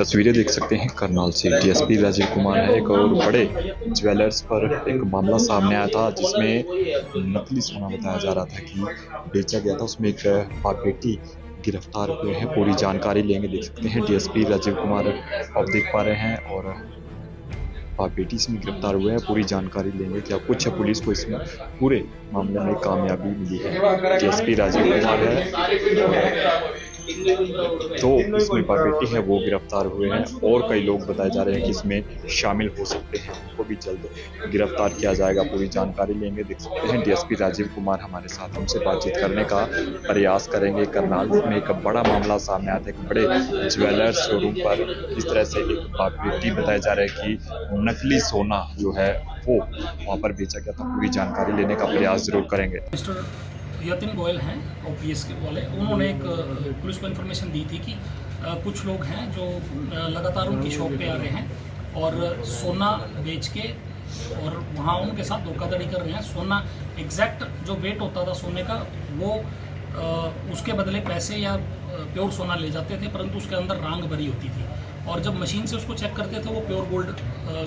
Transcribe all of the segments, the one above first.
तस्वीरें देख सकते हैं करनाल से। डीएसपी राजीव कुमार है। एक और बड़े ज्वेलर्स पर एक मामला सामने आया था जिसमें नकली सोना बताया जा रहा था कि बेचा गया था। उसमें एक बाप बेटी गिरफ्तार हुए हैं। पूरी जानकारी लेंगे। देख सकते हैं डीएसपी राजीव कुमार आप देख पा रहे हैं और बाप बेटी इसमें गिरफ्तार हुए हैं। पूरी जानकारी लेंगे क्या कुछ है। पुलिस को इसमें पूरे मामले में कामयाबी मिली है। डीएसपी राजीव कुमार है तो इसमें बाप बेटी है वो गिरफ्तार हुए हैं और कई लोग बताए जा रहे हैं कि इसमें शामिल हो सकते हैं। उनको भी जल्द गिरफ्तार किया जाएगा। पूरी जानकारी लेंगे। देख सकते हैं डीएसपी राजीव कुमार हमारे साथ, हमसे बातचीत करने का प्रयास करेंगे। करनाल में एक बड़ा मामला सामने आता है। एक बड़े ज्वेलर शोरूम पर इस तरह से एक बाप बेटी बताया जा रहा है कि नकली सोना जो है वो वहाँ पर बेचा गया था। पूरी जानकारी लेने का प्रयास जरूर करेंगे। यतिन गोयल हैं ओपीएस के वाले, उन्होंने एक पुलिस को इन्फॉर्मेशन दी थी कि कुछ लोग हैं जो लगातार उनकी शॉप पे आ रहे हैं और सोना बेच के और वहाँ उनके साथ धोखाधड़ी कर रहे हैं। सोना एग्जैक्ट जो वेट होता था सोने का वो उसके बदले पैसे या प्योर सोना ले जाते थे, परंतु उसके अंदर रांग भरी होती थी और जब मशीन से उसको चेक करते थे वो प्योर गोल्ड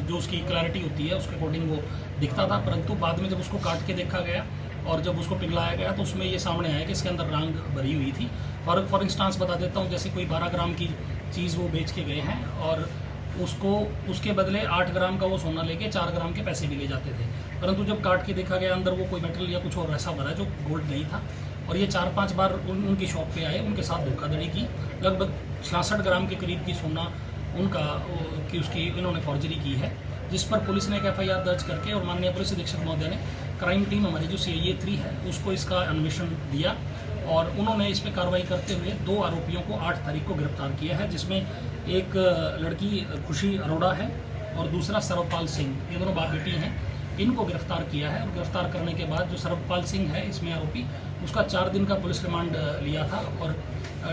जो उसकी क्लैरिटी होती है उसके अकॉर्डिंग वो दिखता था। परंतु बाद में जब उसको काट के देखा गया और जब उसको पिघलाया गया तो उसमें ये सामने आया कि इसके अंदर रांग भरी हुई थी। फॉर इंस्टांस बता देता हूँ, जैसे कोई 12 ग्राम की चीज़ वो बेच के गए हैं और उसके बदले 8 ग्राम का वो सोना लेके 4 ग्राम के पैसे भी ले जाते थे, परंतु जब काट के देखा गया अंदर वो कोई मेटल या कुछ और ऐसा भरा जो गोल्ड नहीं था। और ये 4-5 बार उनकी शॉप पे आए, उनके साथ धोखाधड़ी की। लगभग 66 ग्राम के करीब की सोना कि उसकी इन्होंने फॉर्जरी की है, जिस पर पुलिस ने एक एफआईआर दर्ज करके और माननीय पुलिस अधीक्षक महोदय ने क्राइम टीम हमारी जो CIA 3 है उसको इसका अन्वेषण दिया और उन्होंने इस पर कार्रवाई करते हुए 2 आरोपियों को 8 तारीख को गिरफ्तार किया है, जिसमें एक लड़की खुशी अरोड़ा है और दूसरा सर्वपाल सिंह। ये दोनों बाप बेटी हैं। इनको गिरफ्तार किया है और गिरफ्तार करने के बाद जो सर्वपाल सिंह है इसमें आरोपी, उसका 4 दिन का पुलिस रिमांड लिया था और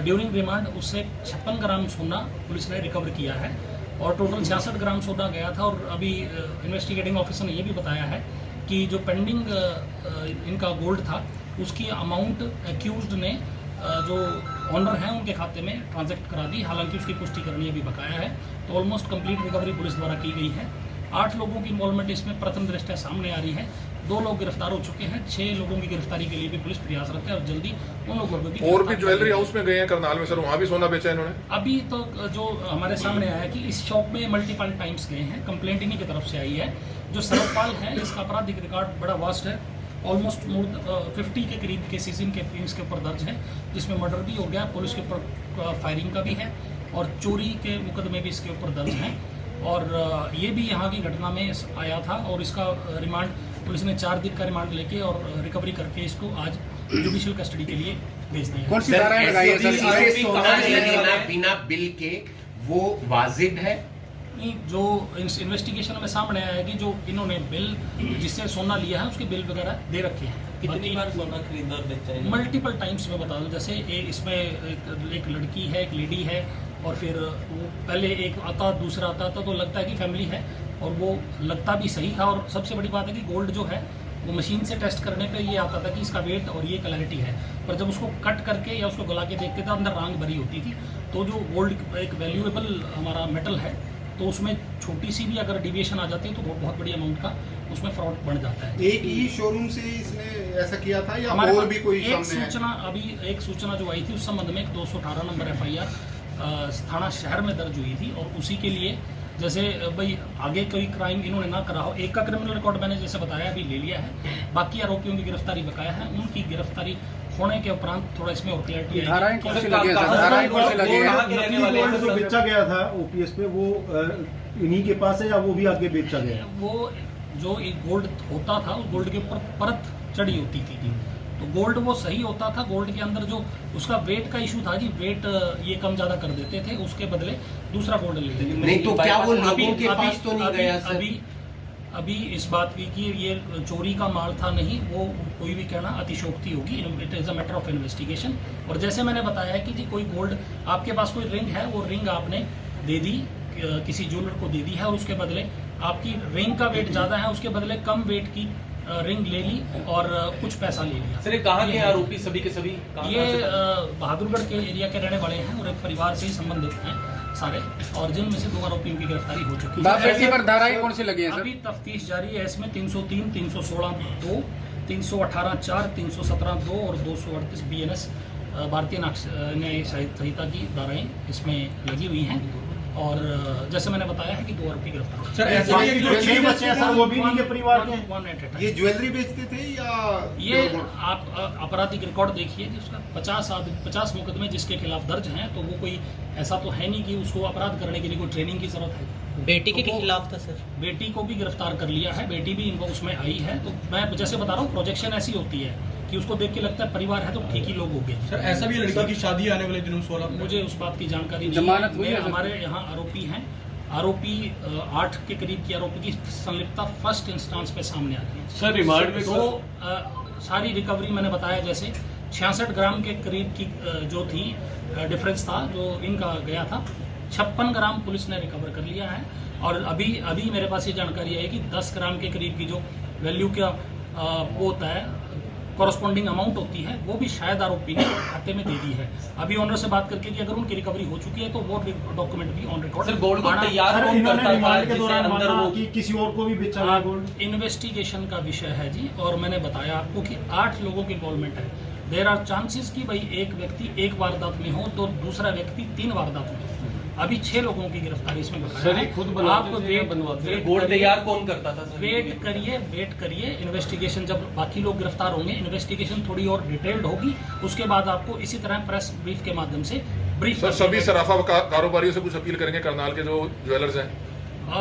ड्यूरिंग रिमांड उससे 56 ग्राम सोना पुलिस ने रिकवर किया है और टोटल 66 ग्राम सोना गया था। और अभी इन्वेस्टिगेटिंग ऑफिसर ने ये भी बताया है कि जो पेंडिंग इनका गोल्ड था उसकी अमाउंट एक्यूज्ड ने जो ऑनर हैं उनके खाते में ट्रांजैक्ट करा दी। हालांकि उसकी पुष्टि करनी अभी बकाया है। तो ऑलमोस्ट कंप्लीट रिकवरी पुलिस द्वारा की गई है। 8 लोगों की इन्वॉल्वमेंट इसमें प्रथम दृष्टया सामने आ रही है। 2 लोग गिरफ्तार हो चुके हैं। 6 लोगों की गिरफ्तारी के लिए भी पुलिस प्रयासरत है और जल्दी उन लोगों को भी। और भी ज्वेलरी हाउस में गए हैं करनाल में सर, वहाँ भी सोना बेचा इन्होंने? अभी तो जो हमारे सामने आया है कि इस शॉप में मल्टीपल टाइम्स गए हैं। कंप्लेंट इन्हीं की तरफ से आई है। जो सर्वपाल है इसका आपराधिक रिकॉर्ड बड़ा वास्ट है। ऑलमोस्ट 50 के करीब केसेस इसके ऊपर दर्ज है, जिसमें मर्डर भी हो गया, पुलिस के ऊपर फायरिंग का भी है और चोरी के मुकदमे भी इसके ऊपर दर्ज हैं। और ये भी यहाँ की घटना में आया था और इसका रिमांड पुलिस ने 4 दिन का रिमांड लेके और रिकवरी करके इसको आज जुडिशियल कस्टडी के लिए भेज दिया। कौन सी धाराएं लगाई है सर? सोना लेना बिना बिल के वो वाजिब है? जो इन्वेस्टिगेशन में सामने आया है कि जो इन्होंने बिल जिससे सोना लिया है उसके बिल वगैरह दे रखे हैं। कितनी बार सोना खरीदा और बेचा है? मल्टीपल टाइम्स में बता दूं, जैसे इसमें एक लड़की है, एक लेडी है और फिर वो पहले एक आता दूसरा आता तो लगता है कि फैमिली है और वो लगता भी सही था। और सबसे बड़ी बात है कि गोल्ड जो है वो मशीन से टेस्ट करने पे ये आता था कि इसका वेट और ये क्लैरिटी है, पर जब उसको कट करके या उसको गला के देखते थे अंदर रांग भरी होती थी। तो जो गोल्ड एक वैल्यूएबल हमारा मेटल है तो उसमें छोटी सी भी अगर डिविएशन आ जाती है तो बहुत बड़ी अमाउंट का उसमें फ्रॉड बढ़ जाता है। एक ही शोरूम से इसने ऐसा किया था या और भी कोई एक सूचना जो आई थी उस संबंध में एक 218 नंबर FIR थाना शहर में दर्ज हुई थी और उसी के लिए जैसे भाई आगे कोई क्राइम इन्होंने ना करा हो। एक का क्रिमिनल रिकॉर्ड मैंने जैसे बताया अभी ले लिया है, बाकी आरोपियों की गिरफ्तारी बकाया है। उनकी गिरफ्तारी होने के उपरांत थोड़ा इसमें और क्लैरिटी धाराएं कौन सी लगी है सर? धाराएं कौन सी लगी है? जो बेचा गया था OPS पे वो इन्हीं के पास है या वो भी आगे बेचा गया? वो जो एक गोल्ड होता था उस गोल्ड के ऊपर परत चढ़ी होती थी, तो गोल्ड वो सही होता था। गोल्ड के अंदर जो उसका वेट का इशू था जी, वेट ये कम ज्यादा कर देते थे, उसके बदले दूसरा गोल्ड ले लेते थे। नहीं तो क्या वो लोगों के पास तो नहीं गया सर? अभी इस बात की कि ये चोरी का माल था नहीं, वो कोई भी कहना अतिशोक्ति होगी। It is a matter of investigation. और जैसे मैंने बताया है कि जी कोई गोल्ड आपके पास कोई रिंग है, वो रिंग आपने दे दी किसी ज्वेलर को दे दी है और उसके बदले आपकी रिंग का वेट ज़्यादा है, उसके बदले कम वेट की रिंग ले ली और कुछ पैसा ले लिया। सर कहाँ के आरोपी सभी के सभी? ये बहादुरगढ़ के एरिया के रहने वाले हैं और एक परिवार से ही संबंधित हैं। सारे, और जिनमें से 2 आरोपियों की गिरफ्तारी हो चुकी बाप बेटी है। पर धाराएं कौन सी लगी हैं सर? अभी तफ्तीश जारी है, इसमें 303, 316 2, 318 4, 317 2 और 238 BNS भारतीय न्याय संहिता की धाराएं इसमें लगी हुई हैं। और जैसे मैंने बताया है कि 2 आरोपी गिरफ्तार हो सर ऐसे चुके ये हैं। जो 6 बच्चे हैं सर वो भी इन्हीं के परिवार के हैं? One at a time। ये ज्वेलरी बेचते थे या ये आप आपराधिक रिकॉर्ड देखिए जिसका 50 मुकदमे जिसके खिलाफ दर्ज हैं, तो वो कोई ऐसा तो है नहीं कि उसको अपराध करने के लिए कोई ट्रेनिंग की जरूरत है। बेटी के तो वो खिलाफ था सर। बेटी को भी गिरफ्तार कर लिया है, बेटी भी इनको उसमें आई है। तो मैं जैसे बता रहा हूँ, प्रोजेक्शन ऐसी होती है कि उसको देख के लगता है परिवार है तो ठीक ही लोग हो गए। सर ऐसा भी है लड़की की शादी आने वाले दिनों 16 में। मुझे उस बात की जानकारी नहीं जमानत है। हुई है? हमारे यहाँ आरोपी हैं, आरोपी 8 के करीब की आरोपी की संलिप्तता फर्स्ट इंस्टांस पे सामने आ गई है। सर रिमांड में तो सारी रिकवरी मैंने बताया, जैसे 66 ग्राम के करीब की जो थी डिफरेंस था जो इनका गया था, 56 ग्राम पुलिस ने रिकवर कर लिया है। और अभी मेरे पास ये जानकारी है कि 10 ग्राम के करीब की जो वैल्यू का वो होता है, कॉरस्पॉन्डिंग अमाउंट होती है, वो भी शायद आरोपी ने खाते में दे दी है। अभी ऑनर से बात करके कि अगर उनकी रिकवरी हो चुकी है तो वो डॉक्यूमेंट भी ऑन रिकॉर्ड। सर गोल्ड को तैयार सर कौन इन्होंने करता था रिमांड के जिससे दौरान अंदर माना वो कि किसी और को भी बेचा है गोल्ड? इन्वेस्टिगेशन का विषय है जी, और मैंने बताया आपको कि 8 लोगों की इन्वॉल्वमेंट है। देयर आर चांसेस कि भाई एक व्यक्ति एक वारदात में हो तो दूसरा व्यक्ति 3 वारदात में हो। अभी 6 लोगों की गिरफ्तारी इसमें बताया सर है। ये खुद बनवाते थे या बनवाते थे? गोल्ड तैयार कौन करता था सर? वेट करिए इन्वेस्टिगेशन, जब बाकी लोग गिरफ्तार होंगे, इन्वेस्टिगेशन थोड़ी और डिटेल्ड होगी, उसके बाद आपको इसी तरह प्रेस ब्रीफ के माध्यम से ब्रीफ। सर सभी सराफा कारोबारियों से कुछ अपील करेंगे करनाल के जो ज्वेलर्स हैं?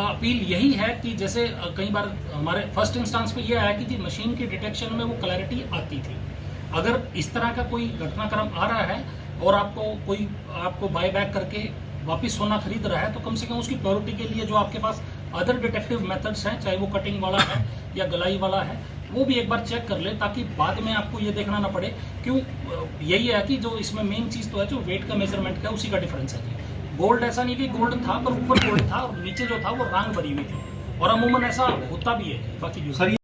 अपील यही है कि जैसे कई बार हमारे फर्स्ट इंस्टांस पे ये आया कि जी मशीन की डिटेक्शन में वो क्लैरिटी आती थी। अगर इस तरह का कोई घटनाक्रम आ रहा है और आपको बाय बैक करके वापस सोना खरीद रहा है, तो कम से कम उसकी प्योरिटी के लिए जो आपके पास अदर डिटेक्टिव मेथड्स हैं, चाहे वो कटिंग वाला है या गलाई वाला है, वो भी एक बार चेक कर ले, ताकि बाद में आपको ये देखना ना पड़े। क्यों? यही है कि जो इसमें मेन चीज़ तो है जो वेट का मेजरमेंट का, उसी का डिफरेंस है जी। गोल्ड ऐसा नहीं कि गोल्ड था पर ऊपर गोल्ड था और नीचे जो था वो रांग भरी हुई थी, और अमूमन ऐसा होता भी है बाकी जो।